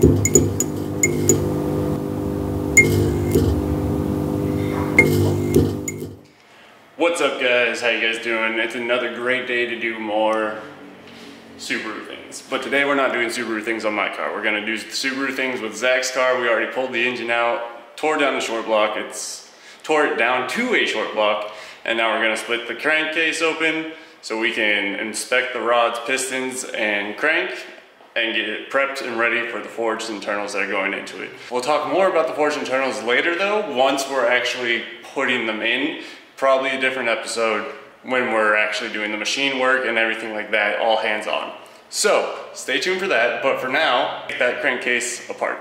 What's up guys, how you guys doing? It's another great day to do more Subaru things. But today we're not doing Subaru things on my car. We're gonna do Subaru things with Zach's car. We already pulled the engine out, tore down the short block. Tore it down to a short block. And now we're gonna split the crankcase open so we can inspect the rods, pistons, and crank and get it prepped and ready for the forged internals that are going into it. We'll talk more about the forged internals later though, once we're actually putting them in. Probably a different episode when we're actually doing the machine work and everything like that, all hands on. So stay tuned for that, but for now, take that crankcase apart.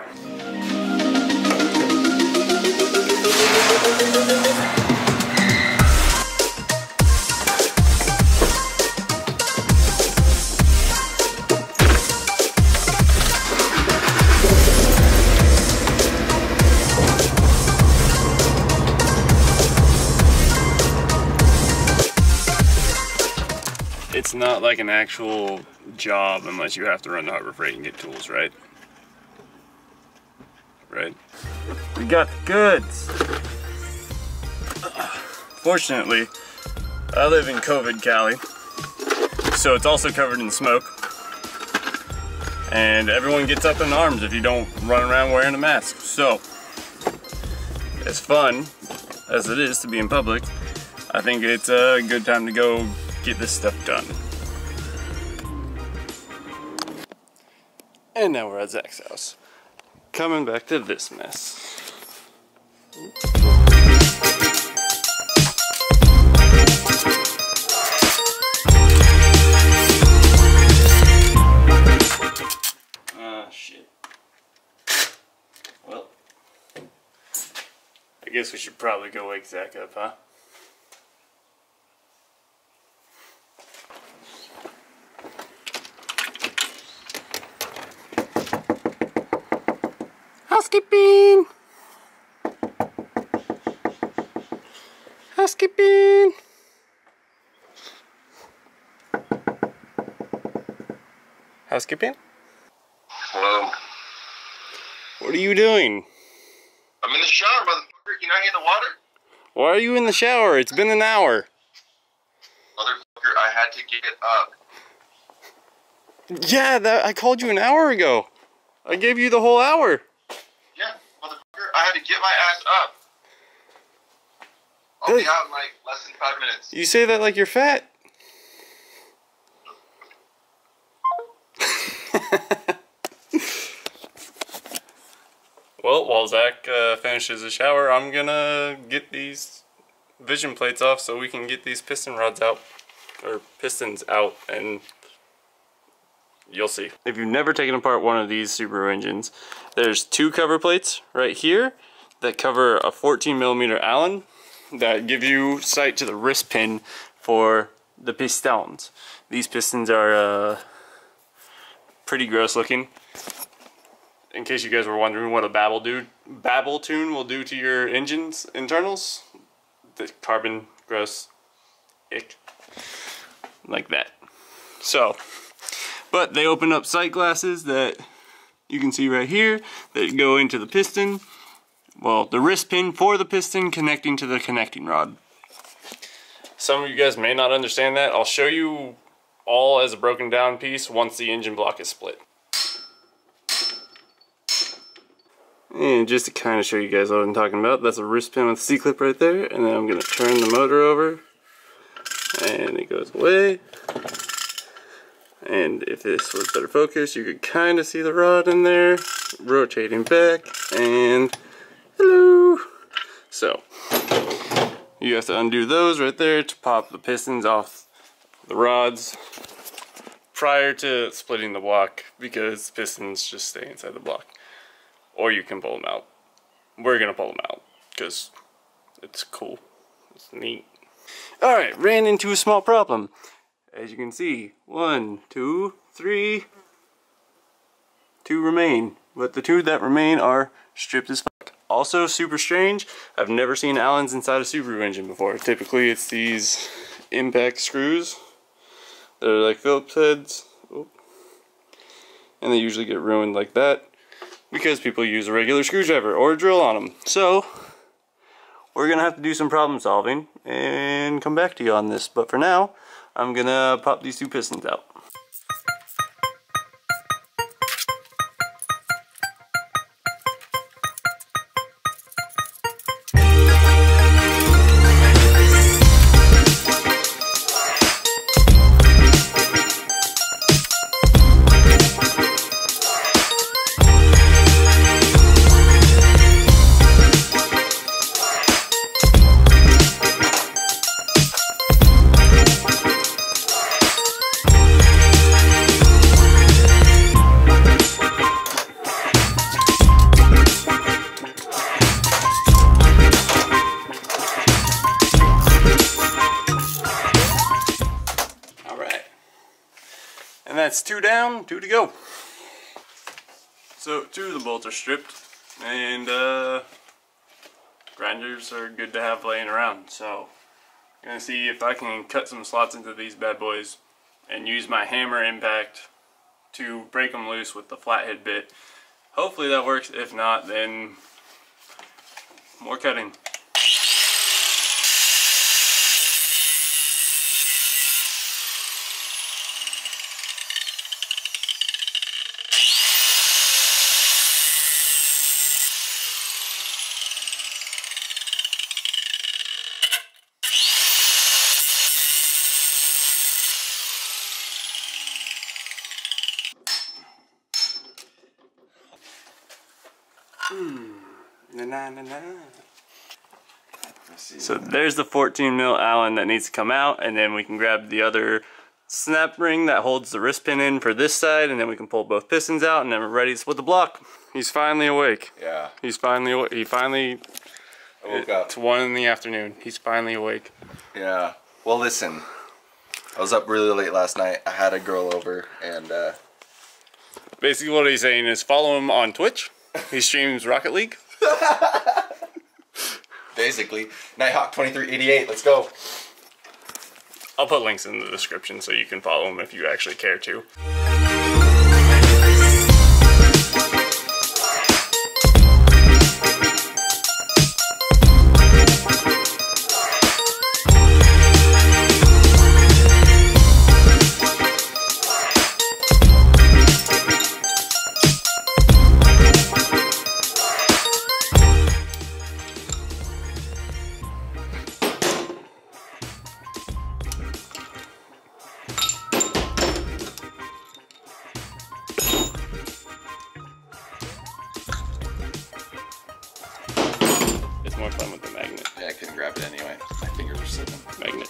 It's not like an actual job unless you have to run to Harbor Freight and get tools, right? Right? We got the goods! Fortunately, I live in COVID Cali, so it's also covered in smoke. And everyone gets up in arms if you don't run around wearing a mask. So, as fun as it is to be in public, I think it's a good time to go get this stuff done. And now we're at Zach's house. Coming back to this mess. Ah, shit. Well, I guess we should probably go wake Zach up, huh? Housekeeping! Housekeeping! Housekeeping? Hello. What are you doing? I'm in the shower, motherfucker. Can you not hear the water? Why are you in the shower? It's been an hour. Motherfucker, I had to get up. Yeah, I called you an hour ago. I gave you the whole hour. Yeah, motherfucker, I had to get my ass up. I'll be out in like less than 5 minutes. You say that like you're fat. Well, while Zach finishes the shower, I'm gonna get these vision plates off so we can get these piston rods out, or pistons out, and you'll see. If you've never taken apart one of these Subaru engines, there's two cover plates right here that cover a 14mm Allen that give you sight to the wrist pin for the pistons. These pistons are pretty gross looking. In case you guys were wondering what a babble tune will do to your engine's internals, the carbon gross ick like that. So, but they open up sight glasses that you can see right here that go into the piston. Well, the wrist pin for the piston connecting to the connecting rod. Some of you guys may not understand that. I'll show you all as a broken down piece once the engine block is split. And just to kind of show you guys what I'm talking about, that's a wrist pin with a C-clip right there, and then I'm going to turn the motor over, and it goes away. And if this was better focus, you could kind of see the rod in there, rotating back, and hello! So, you have to undo those right there to pop the pistons off the rods prior to splitting the block, because pistons just stay inside the block. Or you can pull them out. We're gonna pull them out because it's cool. It's neat. Alright, ran into a small problem. As you can see, 1, 2, 3. 2 remain. But the 2 that remain are stripped as fuck. Also super strange, I've never seen Allens inside a Subaru engine before. Typically it's these impact screws. They're like Phillips heads. Oh. And they usually get ruined like that. because people use a regular screwdriver or a drill on them. So we're gonna have to do some problem solving and come back to you on this. But for now, I'm gonna pop these two pistons out. And that's 2 down, 2 to go. So 2 of the bolts are stripped, and grinders are good to have laying around. So I'm gonna see if I can cut some slots into these bad boys and use my hammer impact to break them loose with the flathead bit. Hopefully that works. If not, then more cutting. So there's the 14 mil Allen that needs to come out, and then we can grab the other snap ring that holds the wrist pin in for this side, and then we can pull both pistons out, and then we're ready to split the block. He's finally awake. Yeah. He's finally awake. He finally woke up. It's 1 in the afternoon. He's finally awake. Yeah. Well, listen. I was up really late last night. I had a girl over, and basically what he's saying is follow him on Twitch. He streams Rocket League. Basically, Nighthawk 2388. Let's go. I'll put links in the description so you can follow him if you actually care to. More fun with the magnet. Yeah, I couldn't grab it anyway. My fingers are slipping. Magnet.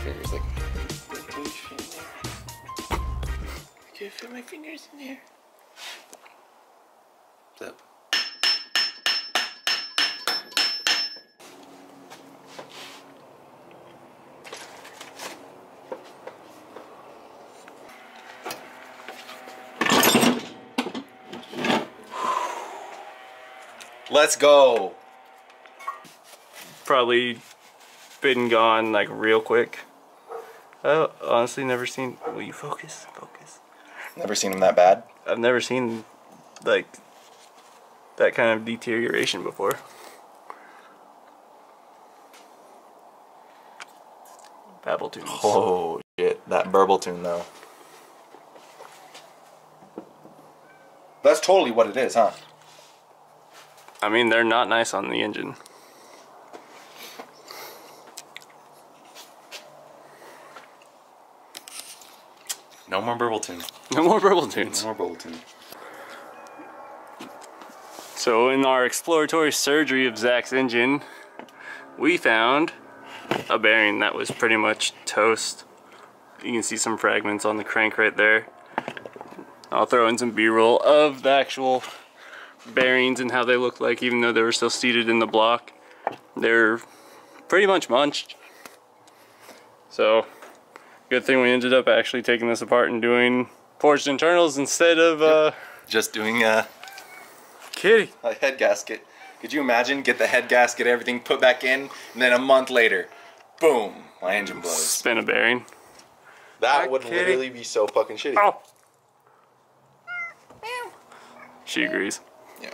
Fingers like. I can't fit my fingers in there. Zip. Let's go. Probably been gone like real quick. I honestly never seen. Will you focus? Focus. Never seen him that bad. I've never seen like that kind of deterioration before. Babble tunes. Oh shit, that burble tune though. That's totally what it is, huh? I mean, they're not nice on the engine. No more burble tune. No more burble tunes. No more burble tune. So in our exploratory surgery of Zach's engine, we found a bearing that was pretty much toast. You can see some fragments on the crank right there. I'll throw in some B-roll of the actual bearings and how they look like, even though they were still seated in the block. They're pretty much munched. So good thing we ended up actually taking this apart and doing forged internals instead of just doing a head gasket. Could you imagine? Get the head gasket, everything put back in, and then a month later, boom, my engine blows. Spin a bearing. That would literally be so fucking shitty. Oh. She agrees. Yeah.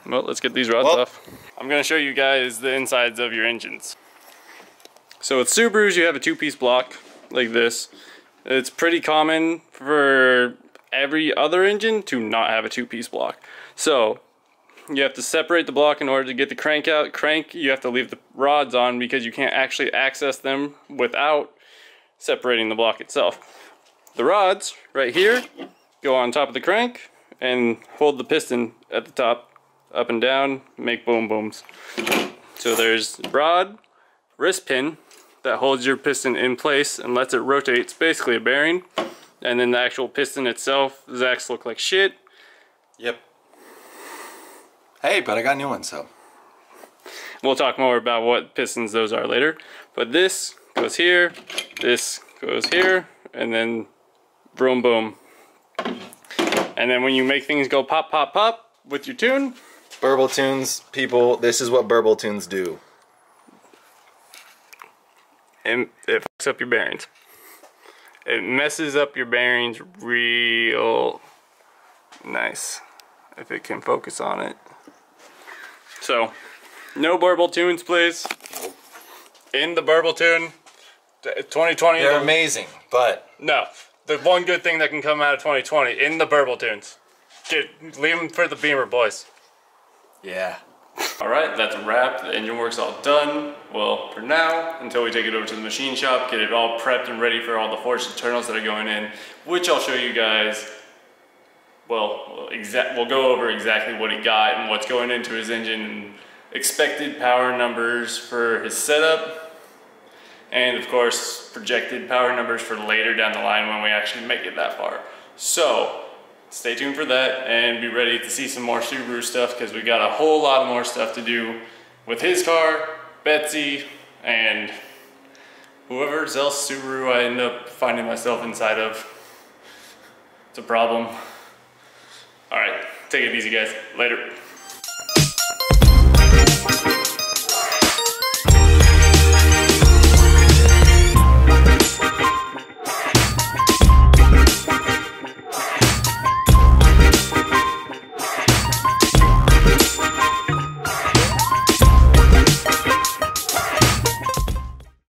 Well, let's get these rods off. I'm gonna show you guys the insides of your engines. So with Subarus, you have a 2-piece block like this. It's pretty common for every other engine to not have a 2-piece block. So you have to separate the block in order to get the crank out. Crank, you have to leave the rods on because you can't actually access them without separating the block itself. The rods right here go on top of the crank and hold the piston at the top, up and down, make boom booms. So there's rod, wrist pin that holds your piston in place and lets it rotate. It's basically a bearing. And then the actual piston itself, Zach's look like shit. Yep. Hey, but I got new ones, so. We'll talk more about what pistons those are later. But this goes here, this goes here, and then boom boom. And then when you make things go pop pop pop with your tune. Burble tunes, people, this is what burble tunes do. And it fucks up your bearings. It messes up your bearings real nice if it can focus on it. So, no burble tunes, please. In the burble tune, 2020. They're amazing, but no. The one good thing that can come out of 2020 in the burble tunes. Leave them for the Beamer boys. Yeah. Alright, that's a wrap. The engine work's all done. Well, for now, until we take it over to the machine shop, get it all prepped and ready for all the forged internals that are going in, which I'll show you guys. Well, we'll go over exactly what he got and what's going into his engine, and expected power numbers for his setup, and of course, projected power numbers for later down the line when we actually make it that far. So, stay tuned for that and be ready to see some more Subaru stuff, because we got a whole lot more stuff to do with his car, Betsy, and whoever else Subaru I end up finding myself inside of. It's a problem. Alright, take it easy guys. Later.